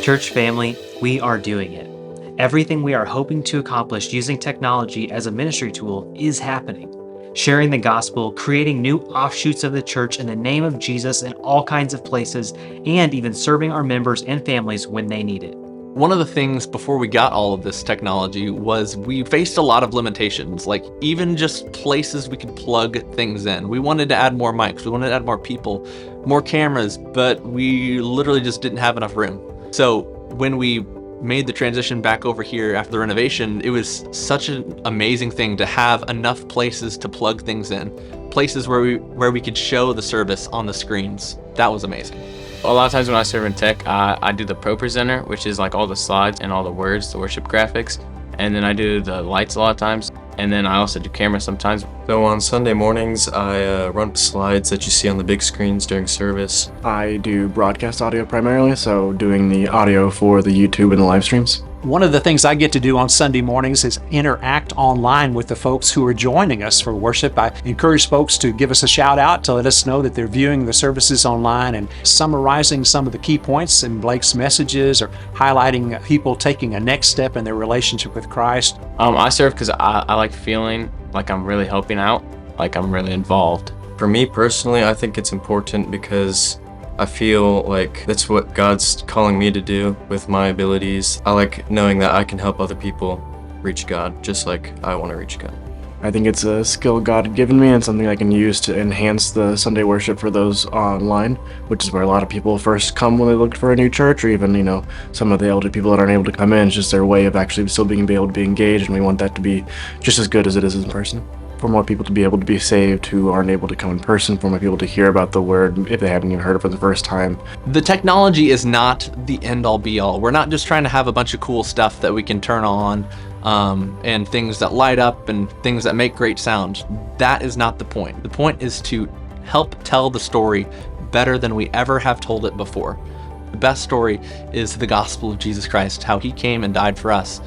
Church family, we are doing it. Everything we are hoping to accomplish using technology as a ministry tool is happening. Sharing the gospel, creating new offshoots of the church in the name of Jesus in all kinds of places, and even serving our members and families when they need it. One of the things before we got all of this technology was we faced a lot of limitations, like even just places we could plug things in. We wanted to add more mics, we wanted to add more people, more cameras, but we literally just didn't have enough room. So when we made the transition back over here after the renovation, it was such an amazing thing to have enough places to plug things in, places where we could show the service on the screens. That was amazing. A lot of times when I serve in tech, I do the Pro Presenter, which is like all the slides and all the words, the worship graphics. And then I do the lights a lot of times. And then I also do camera sometimes. So on Sunday mornings, I run slides that you see on the big screens during service. I do broadcast audio primarily, so doing the audio for the YouTube and the live streams. One of the things I get to do on Sunday mornings is interact online with the folks who are joining us for worship. I encourage folks to give us a shout out to let us know that they're viewing the services online and summarizing some of the key points in Blake's messages or highlighting people taking a next step in their relationship with Christ. I serve because I like feeling like I'm really helping out, like I'm really involved. For me personally, I think it's important because I feel like that's what God's calling me to do with my abilities. I like knowing that I can help other people reach God, just like I want to reach God. I think it's a skill God had given me and something I can use to enhance the Sunday worship for those online, which is where a lot of people first come when they look for a new church, or even, some of the elder people that aren't able to come in. It's just their way of actually still being able to be engaged, and we want that to be just as good as it is in person. For more people to be able to be saved who aren't able to come in person, for more people to hear about the word if they haven't even heard it for the first time. The technology is not the end-all be-all. We're not just trying to have a bunch of cool stuff that we can turn on and things that light up and things that make great sound. That is not the point. The point is to help tell the story better than we ever have told it before. The best story is the gospel of Jesus Christ, how he came and died for us.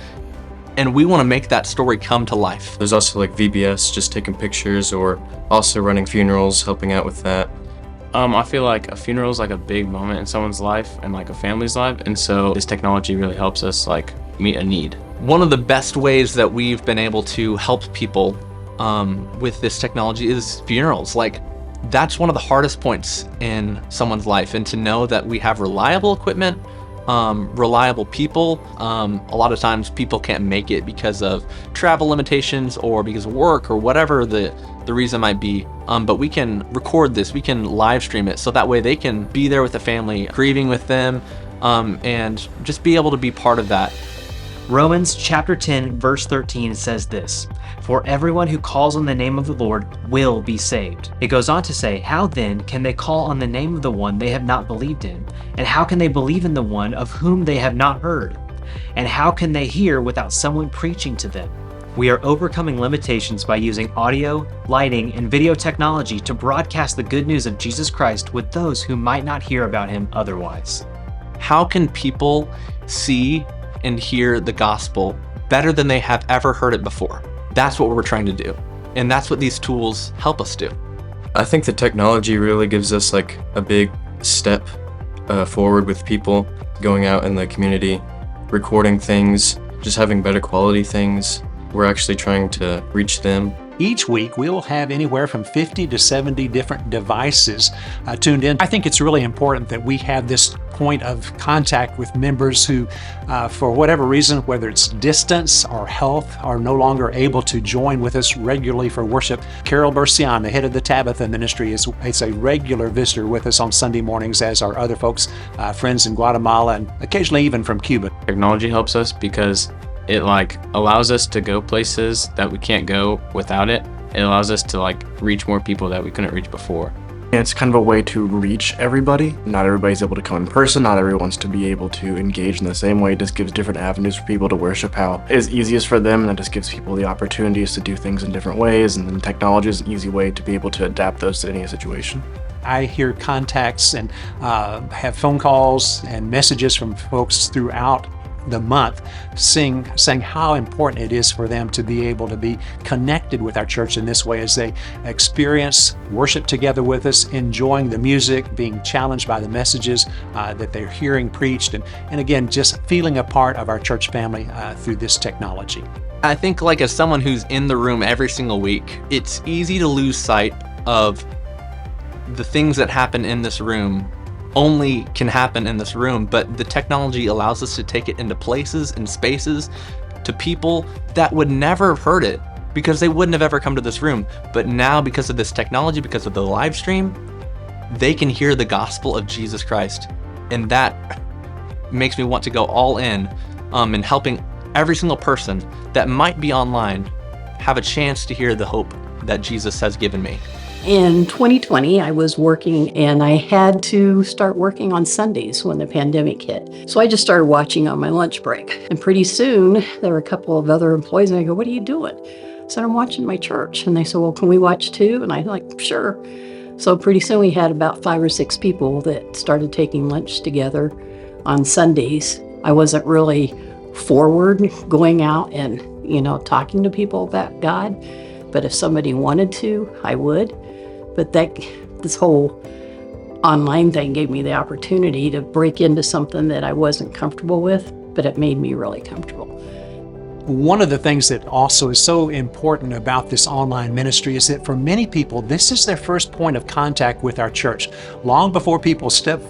And we want to make that story come to life. There's also like VBS, just taking pictures, or also running funerals, helping out with that. I feel like a funeral is like a big moment in someone's life and like a family's life. And so this technology really helps us like meet a need. One of the best ways that we've been able to help people with this technology is funerals. Like, that's one of the hardest points in someone's life, and to know that we have reliable equipment, reliable people. A lot of times people can't make it because of travel limitations or because of work or whatever the reason might be. But we can record this, we can live stream it, so that way they can be there with the family, grieving with them, and just be able to be part of that. Romans chapter 10, verse 13 says this: "For everyone who calls on the name of the Lord will be saved." It goes on to say, "How then can they call on the name of the one they have not believed in? And how can they believe in the one of whom they have not heard? And how can they hear without someone preaching to them?" We are overcoming limitations by using audio, lighting, and video technology to broadcast the good news of Jesus Christ with those who might not hear about him otherwise. How can people see and hear the gospel better than they have ever heard it before? That's what we're trying to do. And that's what these tools help us do. I think the technology really gives us like a big step forward with people going out in the community, recording things, just having better quality things. We're actually trying to reach them. Each week, we'll have anywhere from 50 to 70 different devices tuned in. I think it's really important that we have this point of contact with members who, for whatever reason, whether it's distance or health, are no longer able to join with us regularly for worship. Carol Bercian, the head of the Tabitha Ministry, is a regular visitor with us on Sunday mornings, as are other folks, friends in Guatemala, and occasionally even from Cuba. Technology helps us because it like allows us to go places that we can't go without it. It allows us to like reach more people that we couldn't reach before. It's kind of a way to reach everybody. Not everybody's able to come in person. Not everyone wants to be able to engage in the same way. It just gives different avenues for people to worship how is easiest for them, and that just gives people the opportunities to do things in different ways. And then technology is an easy way to be able to adapt those to any situation. I hear contacts and have phone calls and messages from folks throughout the month, saying how important it is for them to be able to be connected with our church in this way as they experience worship together with us, enjoying the music, being challenged by the messages that they're hearing preached, and again, just feeling a part of our church family through this technology. I think, like, as someone who's in the room every single week, it's easy to lose sight of the things that happen in this room only can happen in this room, but the technology allows us to take it into places and spaces to people that would never have heard it because they wouldn't have ever come to this room. But now, because of this technology, because of the live stream, they can hear the gospel of Jesus Christ. And that makes me want to go all in helping every single person that might be online have a chance to hear the hope that Jesus has given me. In 2020, I was working and I had to start working on Sundays when the pandemic hit. So I just started watching on my lunch break. And pretty soon, there were a couple of other employees and I go, "What are you doing?" I said, "I'm watching my church." And they said, "Well, can we watch too?" And I'm like, "Sure." So pretty soon we had about 5 or 6 people that started taking lunch together on Sundays. I wasn't really forward going out and, talking to people about God. But if somebody wanted to, I would. But this whole online thing gave me the opportunity to break into something that I wasn't comfortable with, but it made me really comfortable. One of the things that also is so important about this online ministry is that for many people, this is their first point of contact with our church. Long before people step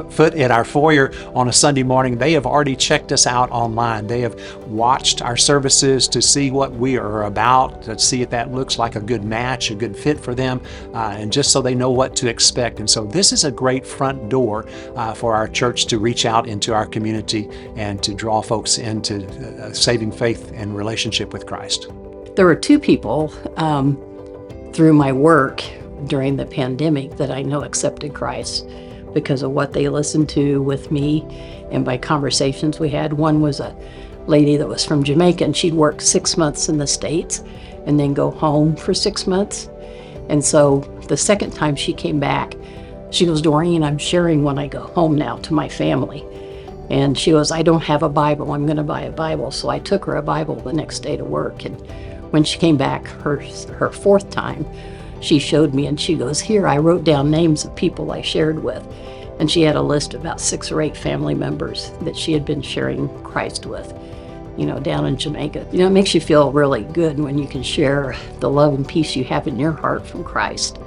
foot in our foyer on a Sunday morning, they have already checked us out online. They have watched our services to see what we are about, to see if that looks like a good match, a good fit for them, and just so they know what to expect. And so this is a great front door for our church to reach out into our community and to draw folks into saving faith and relationship with Christ. There were 2 people through my work during the pandemic that I know accepted Christ because of what they listened to with me and by conversations we had. One was a lady that was from Jamaica, and she'd work 6 months in the States and then go home for 6 months. And so the second time she came back, she goes, "Doreen, I'm sharing when I go home now to my family." And she goes, "I don't have a Bible. I'm going to buy a Bible." So I took her a Bible the next day to work. And when she came back her 4th time, she showed me and she goes, "Here, I wrote down names of people I shared with." And she had a list of about 6 or 8 family members that she had been sharing Christ with, down in Jamaica. It makes you feel really good when you can share the love and peace you have in your heart from Christ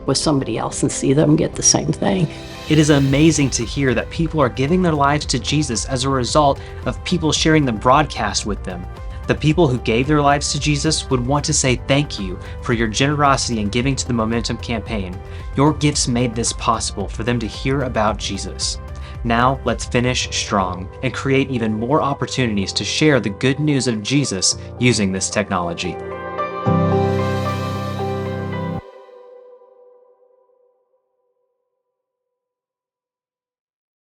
with somebody else and see them get the same thing. It is amazing to hear that people are giving their lives to Jesus as a result of people sharing the broadcast with them. The people who gave their lives to Jesus would want to say thank you for your generosity in giving to the Momentum campaign. Your gifts made this possible for them to hear about Jesus. Now, let's finish strong and create even more opportunities to share the good news of Jesus using this technology.